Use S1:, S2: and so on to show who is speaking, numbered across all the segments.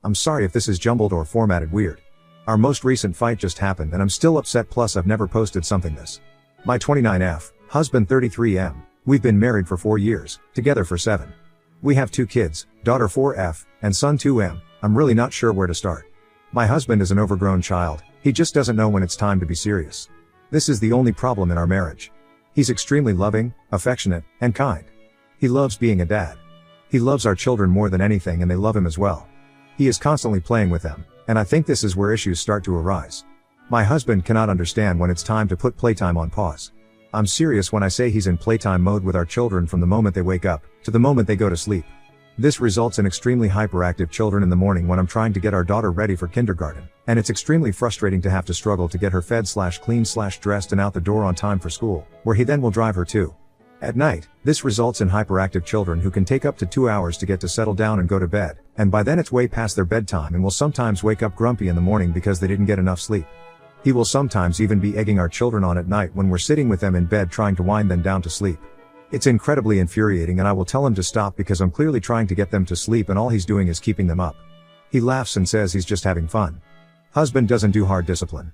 S1: I'm sorry if this is jumbled or formatted weird. Our most recent fight just happened and I'm still upset, plus I've never posted something this. My 29F, husband 33M. We've been married for 4 years, together for 7. We have 2 kids, daughter 4F, and son 2M. I'm really not sure where to start. My husband is an overgrown child, he just doesn't know when it's time to be serious. This is the only problem in our marriage. He's extremely loving, affectionate, and kind. He loves being a dad. He loves our children more than anything and they love him as well. He is constantly playing with them, and I think this is where issues start to arise. My husband cannot understand when it's time to put playtime on pause. I'm serious when I say he's in playtime mode with our children from the moment they wake up, to the moment they go to sleep. This results in extremely hyperactive children in the morning when I'm trying to get our daughter ready for kindergarten, and it's extremely frustrating to have to struggle to get her fed/cleaned/dressed and out the door on time for school, where he then will drive her to. At night, this results in hyperactive children who can take up to 2 hours to get to settle down and go to bed, and by then it's way past their bedtime and will sometimes wake up grumpy in the morning because they didn't get enough sleep. He will sometimes even be egging our children on at night when we're sitting with them in bed trying to wind them down to sleep. It's incredibly infuriating and I will tell him to stop because I'm clearly trying to get them to sleep and all he's doing is keeping them up. He laughs and says he's just having fun. Husband doesn't do hard discipline.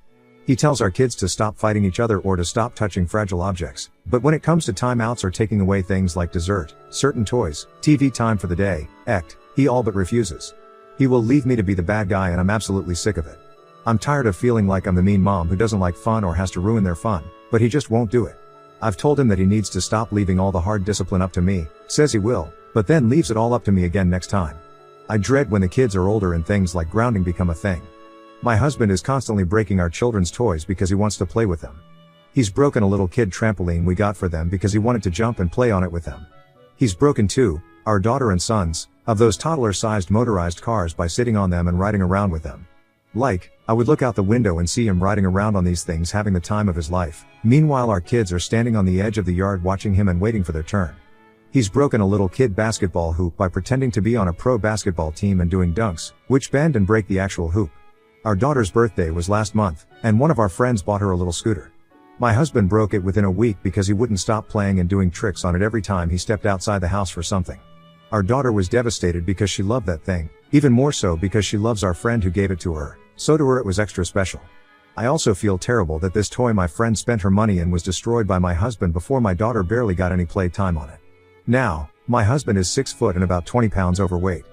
S1: He tells our kids to stop fighting each other or to stop touching fragile objects, but when it comes to timeouts or taking away things like dessert, certain toys, TV time for the day, he all but refuses. He will leave me to be the bad guy and I'm absolutely sick of it. I'm tired of feeling like I'm the mean mom who doesn't like fun or has to ruin their fun, but he just won't do it. I've told him that he needs to stop leaving all the hard discipline up to me, says he will, but then leaves it all up to me again next time. I dread when the kids are older and things like grounding become a thing. My husband is constantly breaking our children's toys because he wants to play with them. He's broken a little kid trampoline we got for them because he wanted to jump and play on it with them. He's broken 2, our daughter and sons, of those toddler-sized motorized cars by sitting on them and riding around with them. I would look out the window and see him riding around on these things having the time of his life. Meanwhile our kids are standing on the edge of the yard watching him and waiting for their turn. He's broken a little kid basketball hoop by pretending to be on a pro basketball team and doing dunks, which bend and break the actual hoop. Our daughter's birthday was last month, and one of our friends bought her a little scooter. My husband broke it within a week because he wouldn't stop playing and doing tricks on it every time he stepped outside the house for something. Our daughter was devastated because she loved that thing, even more so because she loves our friend who gave it to her, so to her it was extra special. I also feel terrible that this toy my friend spent her money in was destroyed by my husband before my daughter barely got any play time on it. Now, my husband is 6 foot and about 20 pounds overweight.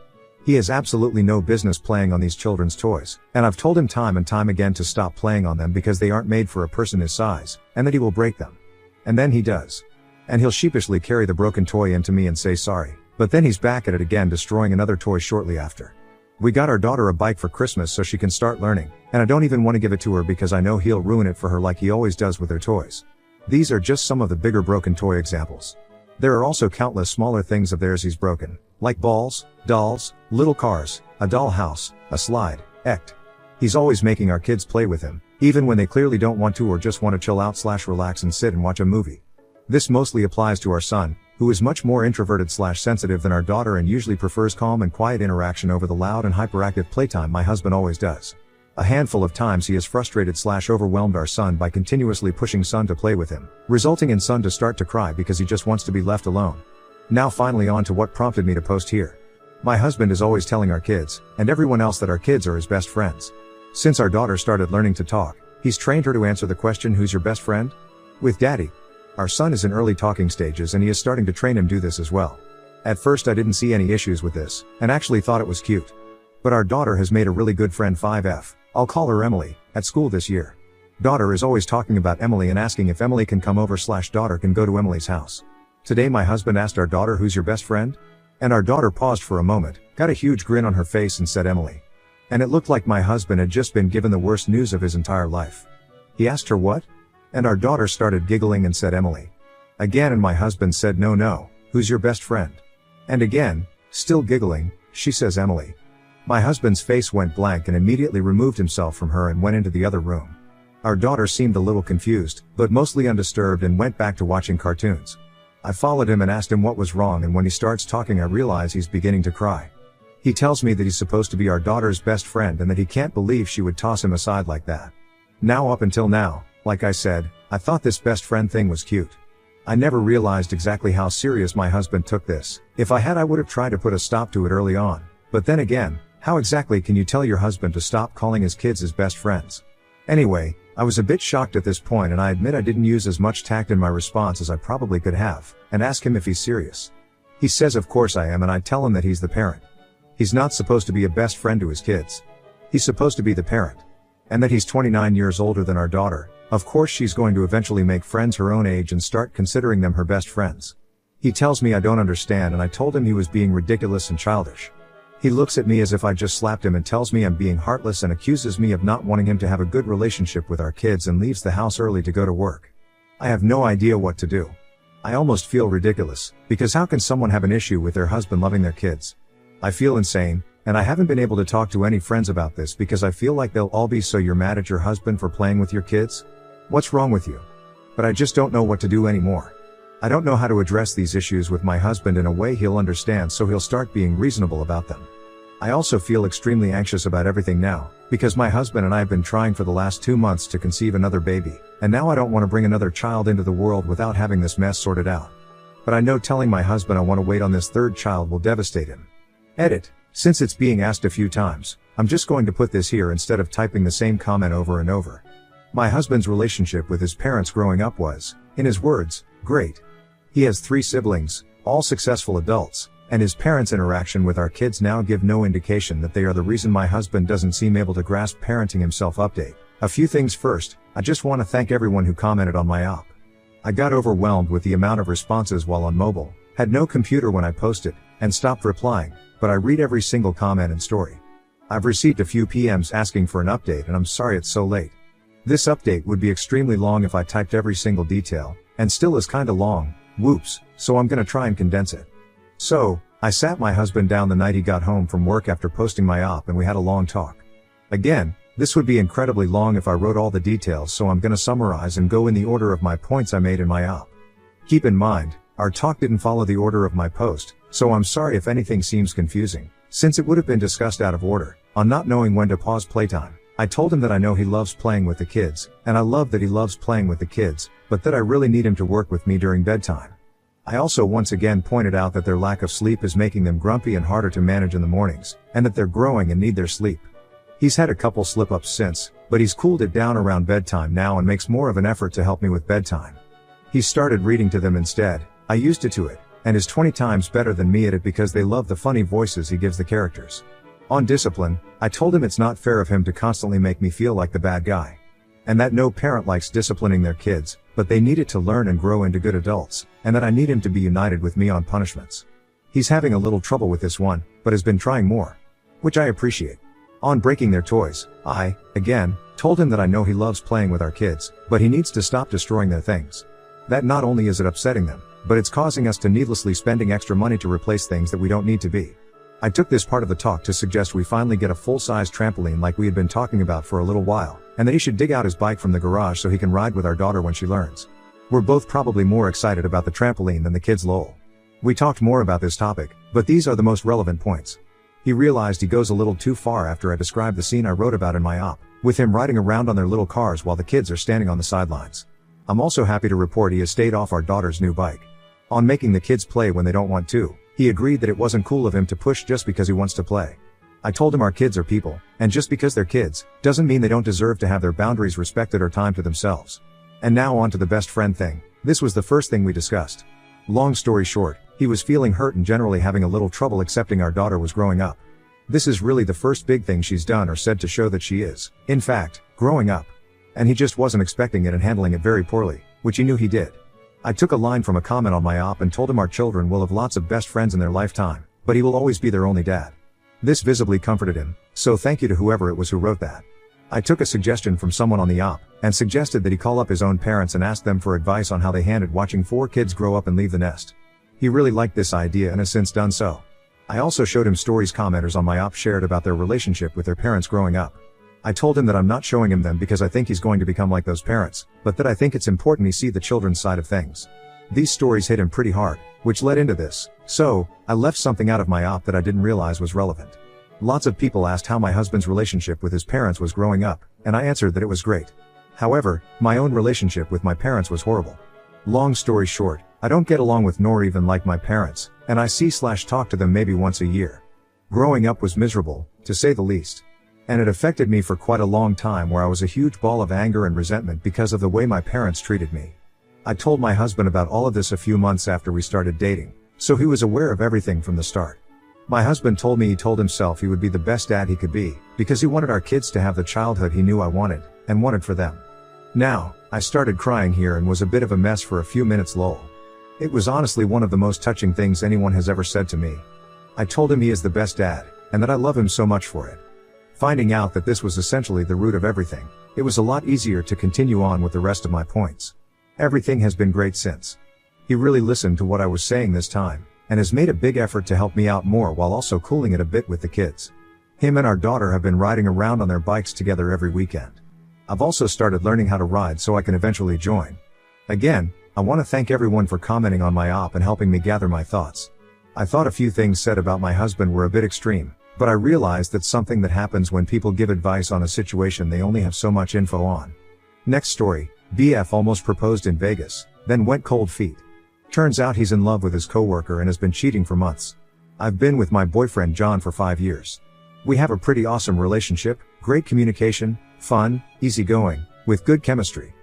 S1: He has absolutely no business playing on these children's toys, and I've told him time and time again to stop playing on them because they aren't made for a person his size, and that he will break them. And then he does. And he'll sheepishly carry the broken toy into me and say sorry, but then he's back at it again destroying another toy shortly after. We got our daughter a bike for Christmas so she can start learning, and I don't even want to give it to her because I know he'll ruin it for her like he always does with their toys. These are just some of the bigger broken toy examples. There are also countless smaller things of theirs he's broken, like balls, dolls, little cars, a doll house, a slide, He's always making our kids play with him, even when they clearly don't want to or just want to chill out/relax and sit and watch a movie. This mostly applies to our son, who is much more introverted/sensitive than our daughter and usually prefers calm and quiet interaction over the loud and hyperactive playtime my husband always does. A handful of times he has frustrated/overwhelmed our son by continuously pushing son to play with him, resulting in son to start to cry because he just wants to be left alone. Now finally on to what prompted me to post here. My husband is always telling our kids, and everyone else, that our kids are his best friends. Since our daughter started learning to talk, he's trained her to answer the question, "Who's your best friend?" with Daddy. Our son is in early talking stages and he is starting to train him do this as well. At first I didn't see any issues with this, and actually thought it was cute. But our daughter has made a really good friend 5F, I'll call her Emily, at school this year. Daughter is always talking about Emily and asking if Emily can come over/daughter can go to Emily's house. Today my husband asked our daughter, "Who's your best friend?" And our daughter paused for a moment, got a huge grin on her face and said Emily. And it looked like my husband had just been given the worst news of his entire life. He asked her what? And our daughter started giggling and said Emily. Again, and my husband said no, who's your best friend? And again, still giggling, she says Emily. My husband's face went blank and immediately removed himself from her and went into the other room. Our daughter seemed a little confused, but mostly undisturbed and went back to watching cartoons. I followed him and asked him what was wrong, and when he starts talking I realize he's beginning to cry. He tells me that he's supposed to be our daughter's best friend and that he can't believe she would toss him aside like that. Now up until now, like I said, I thought this best friend thing was cute. I never realized exactly how serious my husband took this. If I had, I would have tried to put a stop to it early on. But then again, How exactly can you tell your husband to stop calling his kids his best friends? Anyway, I was a bit shocked at this point, and I admit I didn't use as much tact in my response as I probably could have, and ask him if he's serious. He says of course I am, and I tell him that he's the parent. He's not supposed to be a best friend to his kids. He's supposed to be the parent. And that he's 29 years older than our daughter. Of course she's going to eventually make friends her own age and start considering them her best friends. He tells me I don't understand, and I told him he was being ridiculous and childish. He looks at me as if I just slapped him and tells me I'm being heartless and accuses me of not wanting him to have a good relationship with our kids and leaves the house early to go to work. I have no idea what to do. I almost feel ridiculous, because how can someone have an issue with their husband loving their kids? I feel insane, and I haven't been able to talk to any friends about this because I feel like they'll all be so you're mad at your husband for playing with your kids? What's wrong with you? But I just don't know what to do anymore. I don't know how to address these issues with my husband in a way he'll understand, so he'll start being reasonable about them. I also feel extremely anxious about everything now, because my husband and I have been trying for the last 2 months to conceive another baby, and now I don't want to bring another child into the world without having this mess sorted out. But I know telling my husband I want to wait on this third child will devastate him. Edit. Since it's being asked a few times, I'm just going to put this here instead of typing the same comment over and over. My husband's relationship with his parents growing up was, in his words, great. He has 3 siblings, all successful adults, and his parents' interaction with our kids now give no indication that they are the reason my husband doesn't seem able to grasp parenting himself. Update. A few things first, I just want to thank everyone who commented on my op. I got overwhelmed with the amount of responses while on mobile, had no computer when I posted, and stopped replying, but I read every single comment and story. I've received a few PMs asking for an update, and I'm sorry it's so late. This update would be extremely long if I typed every single detail, and still is kinda long. Whoops, so I'm gonna try and condense it. So, I sat my husband down the night he got home from work after posting my op, and we had a long talk. Again, this would be incredibly long if I wrote all the details, so I'm gonna summarize and go in the order of my points I made in my op. Keep in mind, our talk didn't follow the order of my post, so I'm sorry if anything seems confusing, since it would have been discussed out of order. On not knowing when to pause playtime, I told him that I know he loves playing with the kids, and I love that he loves playing with the kids, but that I really need him to work with me during bedtime. I also once again pointed out that their lack of sleep is making them grumpy and harder to manage in the mornings, and that they're growing and need their sleep. He's had a couple slip-ups since, but he's cooled it down around bedtime now and makes more of an effort to help me with bedtime. He's started reading to them instead. I used it to it, and is 20 times better than me at it because they love the funny voices he gives the characters. On discipline, I told him it's not fair of him to constantly make me feel like the bad guy. And that no parent likes disciplining their kids, but they need it to learn and grow into good adults, and that I need him to be united with me on punishments. He's having a little trouble with this one, but has been trying more. Which I appreciate. On breaking their toys, I, again, told him that I know he loves playing with our kids, but he needs to stop destroying their things. That not only is it upsetting them, but it's causing us to needlessly spending extra money to replace things that we don't need to be. I took this part of the talk to suggest we finally get a full-size trampoline like we had been talking about for a little while, and that he should dig out his bike from the garage so he can ride with our daughter when she learns. We're both probably more excited about the trampoline than the kids, lol. We talked more about this topic, but these are the most relevant points. He realized he goes a little too far after I described the scene I wrote about in my op, with him riding around on their little cars while the kids are standing on the sidelines. I'm also happy to report he has stayed off our daughter's new bike. On making the kids play when they don't want to, he agreed that it wasn't cool of him to push just because he wants to play. I told him our kids are people, and just because they're kids, doesn't mean they don't deserve to have their boundaries respected or time to themselves. And now on to the best friend thing. This was the first thing we discussed. Long story short, he was feeling hurt and generally having a little trouble accepting our daughter was growing up. This is really the first big thing she's done or said to show that she is, in fact, growing up. And he just wasn't expecting it and handling it very poorly, which he knew he did. I took a line from a comment on my op and told him our children will have lots of best friends in their lifetime, but he will always be their only dad. This visibly comforted him, so thank you to whoever it was who wrote that. I took a suggestion from someone on the op, and suggested that he call up his own parents and ask them for advice on how they handled watching 4 kids grow up and leave the nest. He really liked this idea and has since done so. I also showed him stories commenters on my op shared about their relationship with their parents growing up. I told him that I'm not showing him them because I think he's going to become like those parents, but that I think it's important he see the children's side of things. These stories hit him pretty hard, which led into this, so I left something out of my op that I didn't realize was relevant. Lots of people asked how my husband's relationship with his parents was growing up, and I answered that it was great. However, my own relationship with my parents was horrible. Long story short, I don't get along with nor even like my parents, and I see/talk to them maybe once a year. Growing up was miserable, to say the least. And it affected me for quite a long time, where I was a huge ball of anger and resentment because of the way my parents treated me. I told my husband about all of this a few months after we started dating, so he was aware of everything from the start. My husband told me he told himself he would be the best dad he could be, because he wanted our kids to have the childhood he knew I wanted, and wanted for them. Now, I started crying here and was a bit of a mess for a few minutes lol. It was honestly one of the most touching things anyone has ever said to me. I told him he is the best dad, and that I love him so much for it. Finding out that this was essentially the root of everything, it was a lot easier to continue on with the rest of my points. Everything has been great since. He really listened to what I was saying this time, and has made a big effort to help me out more while also cooling it a bit with the kids. Him and our daughter have been riding around on their bikes together every weekend. I've also started learning how to ride so I can eventually join. Again, I want to thank everyone for commenting on my op and helping me gather my thoughts. I thought a few things said about my husband were a bit extreme, but I realized that's something that happens when people give advice on a situation they only have so much info on. Next story, BF almost proposed in Vegas, then went cold feet. Turns out he's in love with his coworker and has been cheating for months. I've been with my boyfriend John for 5 years. We have a pretty awesome relationship, great communication, fun, easygoing, with good chemistry.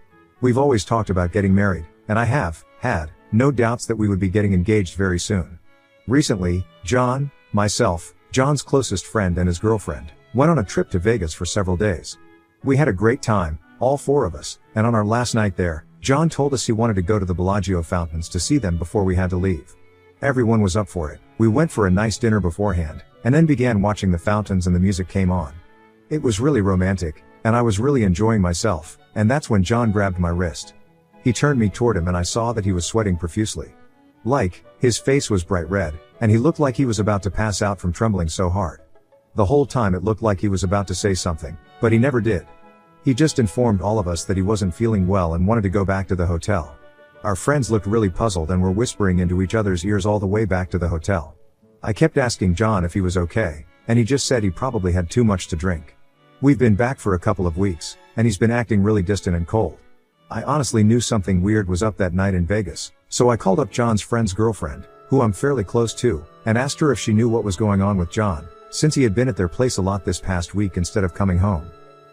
S1: We've always talked about getting married, and I have had no doubts that we would be getting engaged very soon. Recently, John, myself, John's closest friend and his girlfriend, went on a trip to Vegas for several days. We had a great time, all 4 of us, and on our last night there, John told us he wanted to go to the Bellagio fountains to see them before we had to leave. Everyone was up for it. We went for a nice dinner beforehand, and then began watching the fountains and the music came on. It was really romantic, and I was really enjoying myself, and that's when John grabbed my wrist. He turned me toward him and I saw that he was sweating profusely. His face was bright red, and he looked like he was about to pass out from trembling so hard. The whole time it looked like he was about to say something, but he never did. He just informed all of us that he wasn't feeling well and wanted to go back to the hotel. Our friends looked really puzzled and were whispering into each other's ears all the way back to the hotel. I kept asking John if he was okay, and he just said he probably had too much to drink. We've been back for a couple of weeks, and he's been acting really distant and cold. I honestly knew something weird was up that night in Vegas, so I called up John's friend's girlfriend, who I'm fairly close to, and asked her if she knew what was going on with John, since he had been at their place a lot this past week instead of coming home.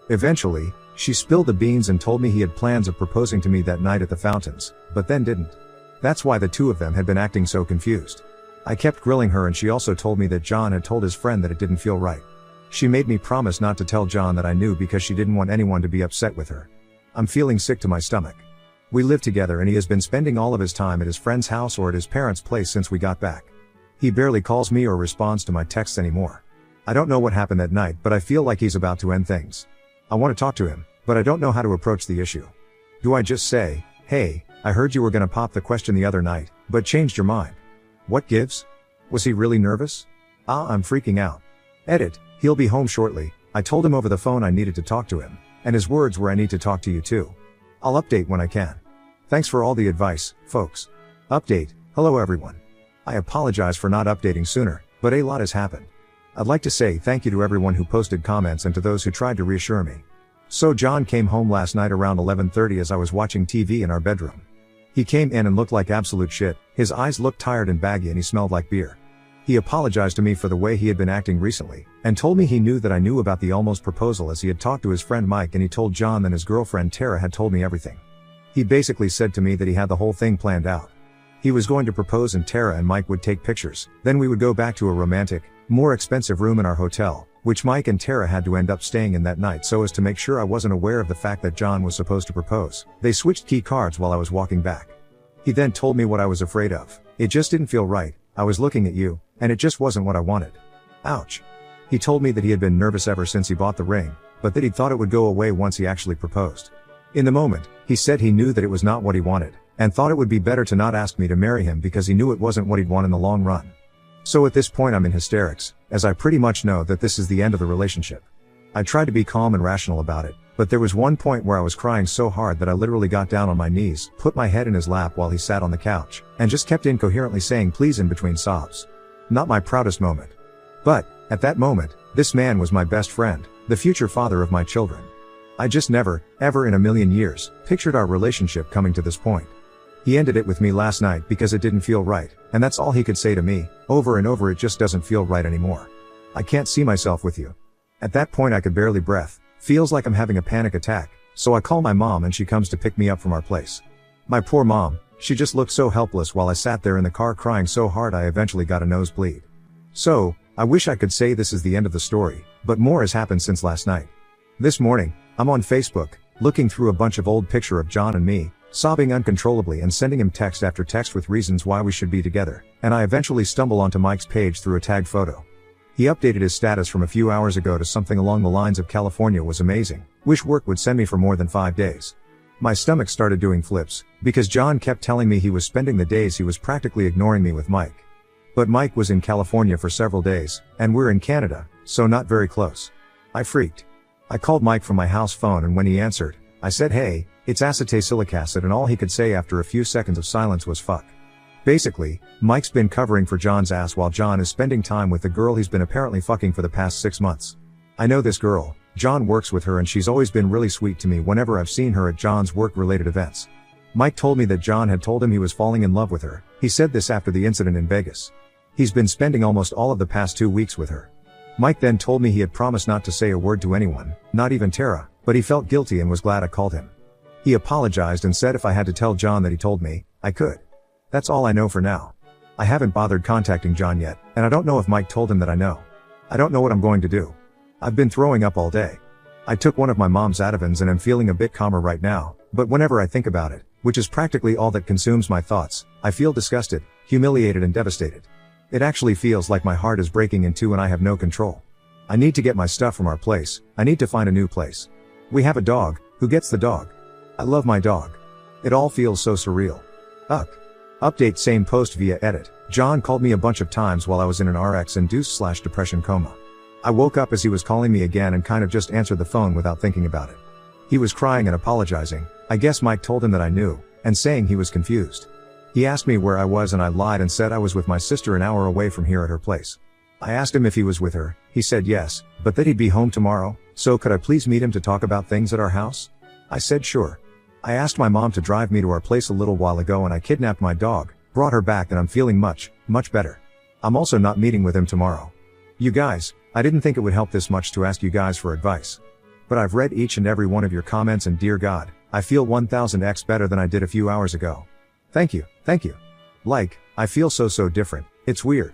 S1: Eventually, she spilled the beans and told me he had plans of proposing to me that night at the fountains, but then didn't. That's why the 2 of them had been acting so confused. I kept grilling her and she also told me that John had told his friend that it didn't feel right. She made me promise not to tell John that I knew because she didn't want anyone to be upset with her. I'm feeling sick to my stomach. We live together and he has been spending all of his time at his friend's house or at his parents' place since we got back. He barely calls me or responds to my texts anymore. I don't know what happened that night, but I feel like he's about to end things. I want to talk to him, but I don't know how to approach the issue. Do I just say, "Hey, I heard you were gonna pop the question the other night, but changed your mind"? What gives? Was he really nervous? I'm freaking out. Edit, he'll be home shortly. I told him over the phone I needed to talk to him, and his words were I need to talk to you too. I'll update when I can. Thanks for all the advice, folks. Update, hello everyone. I apologize for not updating sooner, but a lot has happened. I'd like to say thank you to everyone who posted comments and to those who tried to reassure me. So John came home last night around 11:30 as I was watching TV in our bedroom. He came in and looked like absolute shit, his eyes looked tired and baggy and he smelled like beer. He apologized to me for the way he had been acting recently, and told me he knew that I knew about the almost proposal as he had talked to his friend Mike and he told John that his girlfriend Tara had told me everything. He basically said to me that he had the whole thing planned out. He was going to propose and Tara and Mike would take pictures, then we would go back to a romantic, more expensive room in our hotel, which Mike and Tara had to end up staying in that night so as to make sure I wasn't aware of the fact that John was supposed to propose. They switched key cards while I was walking back. He then told me what I was afraid of. It just didn't feel right. I was looking at you, and it just wasn't what I wanted. Ouch. He told me that he had been nervous ever since he bought the ring, but that he thought it would go away once he actually proposed. In the moment, he said he knew that it was not what he wanted, and thought it would be better to not ask me to marry him because he knew it wasn't what he'd want in the long run. So at this point I'm in hysterics, as I pretty much know that this is the end of the relationship. I tried to be calm and rational about it, but there was one point where I was crying so hard that I literally got down on my knees, put my head in his lap while he sat on the couch, and just kept incoherently saying please in between sobs. Not my proudest moment. But, at that moment, this man was my best friend, the future father of my children. I just never, ever in a million years, pictured our relationship coming to this point. He ended it with me last night because it didn't feel right, and that's all he could say to me, over and over. It just doesn't feel right anymore. I can't see myself with you. At that point I could barely breath, feels like I'm having a panic attack, so I call my mom and she comes to pick me up from our place. My poor mom, she just looked so helpless while I sat there in the car crying so hard I eventually got a nosebleed. So, I wish I could say this is the end of the story, but more has happened since last night. This morning, I'm on Facebook, looking through a bunch of old picture of John and me, sobbing uncontrollably and sending him text after text with reasons why we should be together, and I eventually stumble onto Mike's page through a tagged photo. He updated his status from a few hours ago to something along the lines of California was amazing, wish work would send me for more than 5 days. My stomach started doing flips, because John kept telling me he was spending the days he was practically ignoring me with Mike. But Mike was in California for several days, and we're in Canada, so not very close. I freaked. I called Mike from my house phone and when he answered, I said hey, it's acetylsilic acid and all he could say after a few seconds of silence was fuck. Basically, Mike's been covering for John's ass while John is spending time with the girl he's been apparently fucking for the past 6 months. I know this girl, John works with her and she's always been really sweet to me whenever I've seen her at John's work-related events. Mike told me that John had told him he was falling in love with her. He said this after the incident in Vegas. He's been spending almost all of the past 2 weeks with her. Mike then told me he had promised not to say a word to anyone, not even Tara, but he felt guilty and was glad I called him. He apologized and said if I had to tell John that he told me, I could. That's all I know for now. I haven't bothered contacting John yet, and I don't know if Mike told him that I know. I don't know what I'm going to do. I've been throwing up all day. I took one of my mom's Ativans and am feeling a bit calmer right now, but whenever I think about it, which is practically all that consumes my thoughts, I feel disgusted, humiliated and devastated. It actually feels like my heart is breaking in two and I have no control. I need to get my stuff from our place. I need to find a new place. We have a dog. Who gets the dog? I love my dog. It all feels so surreal. Update same post via edit. John called me a bunch of times while I was in an RX-induced/depression coma. I woke up as he was calling me again and kind of just answered the phone without thinking about it. He was crying and apologizing. I guess Mike told him that I knew, and saying he was confused. He asked me where I was and I lied and said I was with my sister an hour away from here at her place. I asked him if he was with her. He said yes, but that he'd be home tomorrow, so could I please meet him to talk about things at our house? I said sure. I asked my mom to drive me to our place a little while ago and I kidnapped my dog, brought her back and I'm feeling much better. I'm also not meeting with him tomorrow. You guys, I didn't think it would help this much to ask you guys for advice. But I've read each and every one of your comments and dear God, I feel 1000x better than I did a few hours ago. Thank you. I feel so different. It's weird.